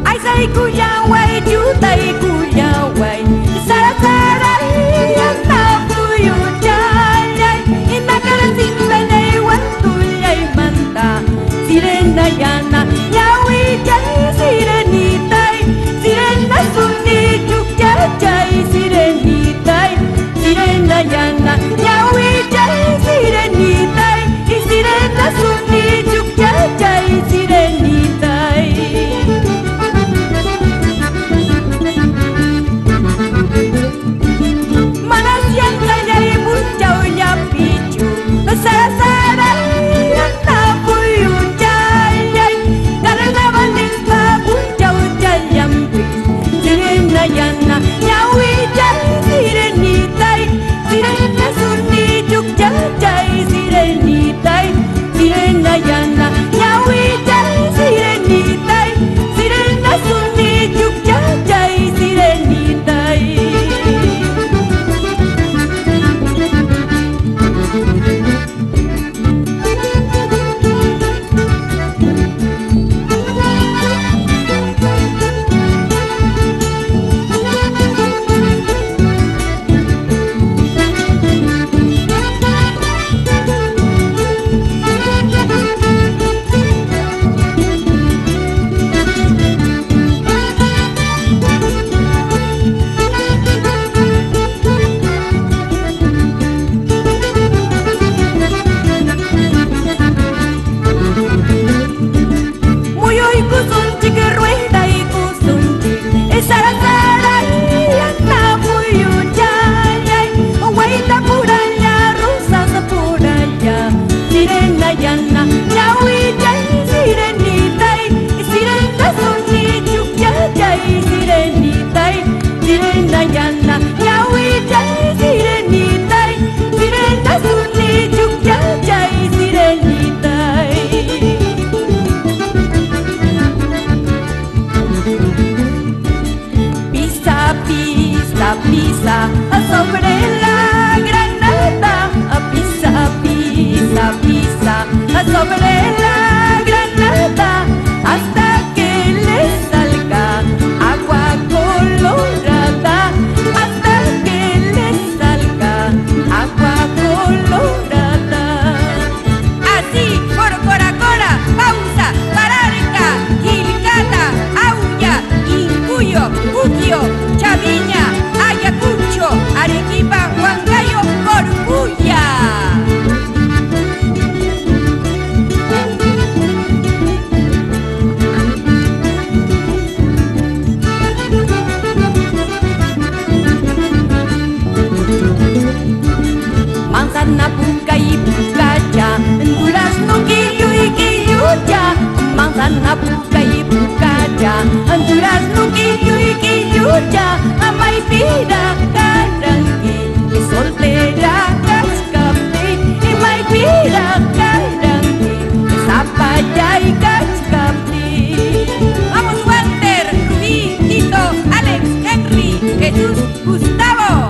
ai say cu ya quay chú tay cu ya quay sa sa đây ta puyu chai ina cara sin bene wantu yai manta sirena yana yawi chai sirenita sirena sunni chukya chai sirenita sirena yana yawi chai sirenita sirena sunni chukya chai sirenita Pisa sobre la granada, pisa, pisa, pisa sobre la granada hasta que le salga agua colorada, hasta que le salga agua colorada. Así, cora, cora, pausa, pararca, gilcata, aulla, incuyo, cuquio, chaviña, Ayacucho, Arequipa, Huancayo, Corcuya. Manzana, puca y pucaya, durazno, quillo y quilluya. Manzana, puca y pucaya, durazno, quillo y quilluya. Maipira, carangi, soltera, cascapi, y maipira, carangi, zapaya y cascapi. Vamos, Walter, Rubí, Tito, Alex, Henry, Jesús, Gustavo.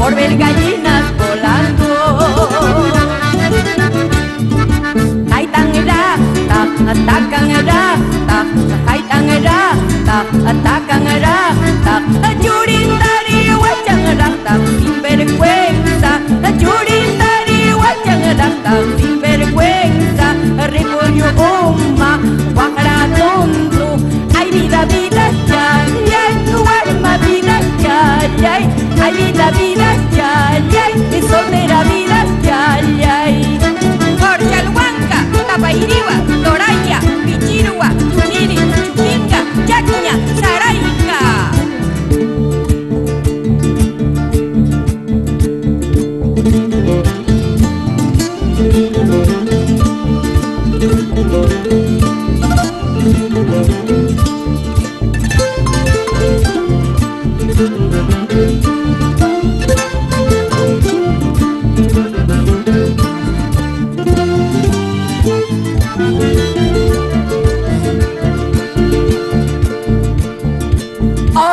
por ver gallinas volando. Haitangera, ta, atacangera, ta, haitangera, ta, atacangera, ta, yurindari huachangera, ta, sinvergüenza, yurindari huachangera, ta, sinvergüenza, repollo goma, guajara tonto, ay vida, vida, chay, ay, tu alma, vida, chay, ay, vida, vida, chay, mi soltera vida, chay, ay. Chalhuanca, Tapairiwa, Toraya, Pichirua, Chuniri, Chupinca, Chacuña, Saraica.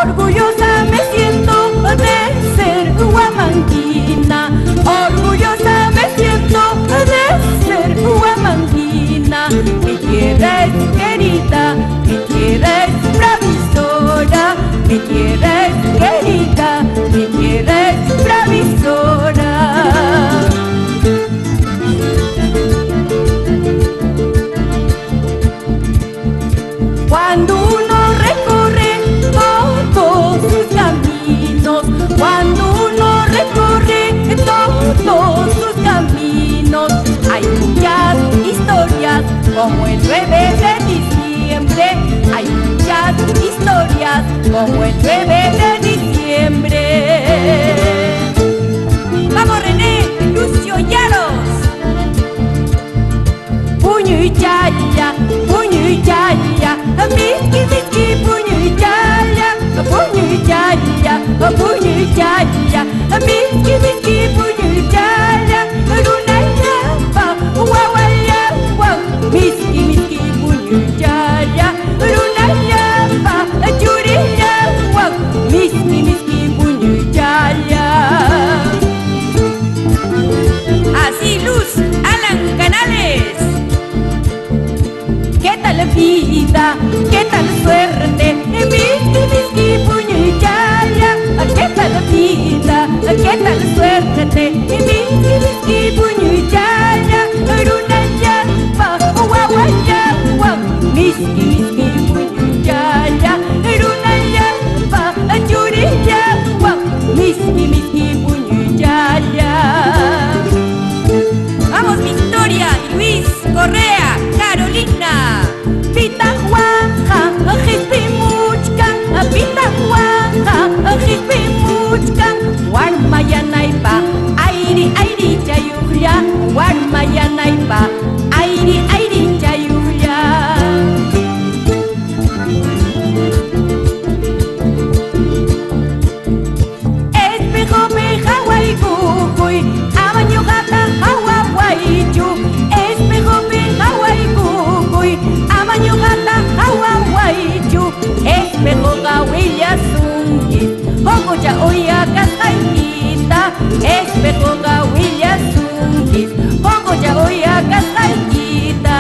Orgullosa me siento de ser huamanguina, orgullosa me siento de ser huamanguina. Mi tierra es querida, mi tierra es bravisora, mi tierra es querida, mi tierra es bravisora. Cuando uno recorre todos sus caminos, cuando uno recorre todos sus caminos, hay muchas historias como el 9 de diciembre, hay muchas historias como el 9 de diciembre. ¡Vamos, René! ¡Lucio Yaros! Puño y chaya, miski, miski, puño y chaya, puño y chaya, puño y chaya, miski, miski, puño y chaya, luna yapa, guawayapa, miski, miski, puño y chaya, luna yapa, churiyapa, miski, miski, puño y chaya. Así, Luz, Alan Canales. ¿Qué tal vida? ¿Qué tal suerte? Miski, miski, puño y chaya. ¿Qué tal vida? ¿Qué tal suerte? Miski, miski, puño y chaya. Luna yapa, guawayapa, miski, miski, puño y chaya. Luna yapa, churiyapa, miski, miski, puño y chaya. Vamos, Victoria y Luis Correa, Carolina. Pitahuaja, jipimuchka, pitahuaja, jipimuchka. Warmayanaypa, airi, airi chayuqlla. Warmayanaypa, airi, airi chayuqlla. Espejope hawaykukuy, amañuqata hawawaychu. Espejope hawaykukuy, amañuqata hawawaychu. Espejo gawilla sunkis, hokocha uya kasqaykita. Espejo gawilla sunkis, hokocha uya kasqaykita.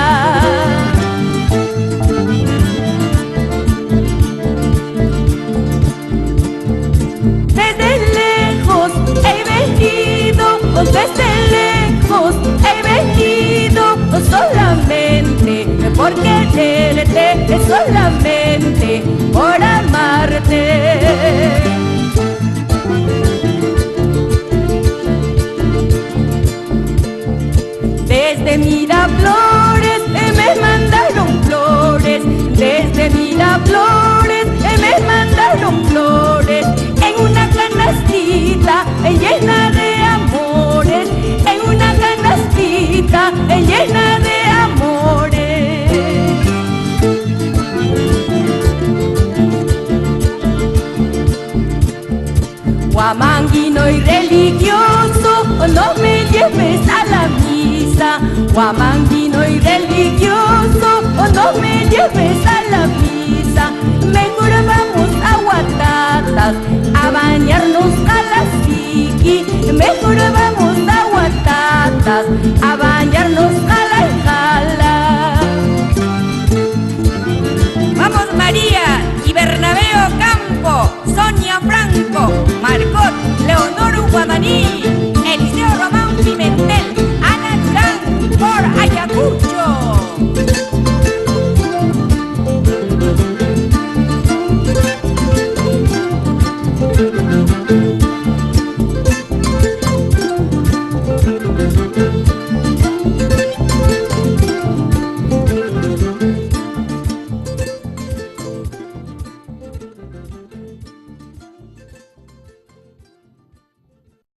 Desde lejos he venido, desde lejos he venido solamente por quererte, solamente por amarte. Desde Miraflores me mandaron flores, desde Miraflores me mandaron flores, en una canastita llena de amores, en una canastita llena de amores. Guamanguino y religioso, no me lleves a la misa. Guamanguino y religioso, no me lleves a la misa. Mejor vamos a Guatatas a bañarnos a la Siqui. mejor vamos aguantadas.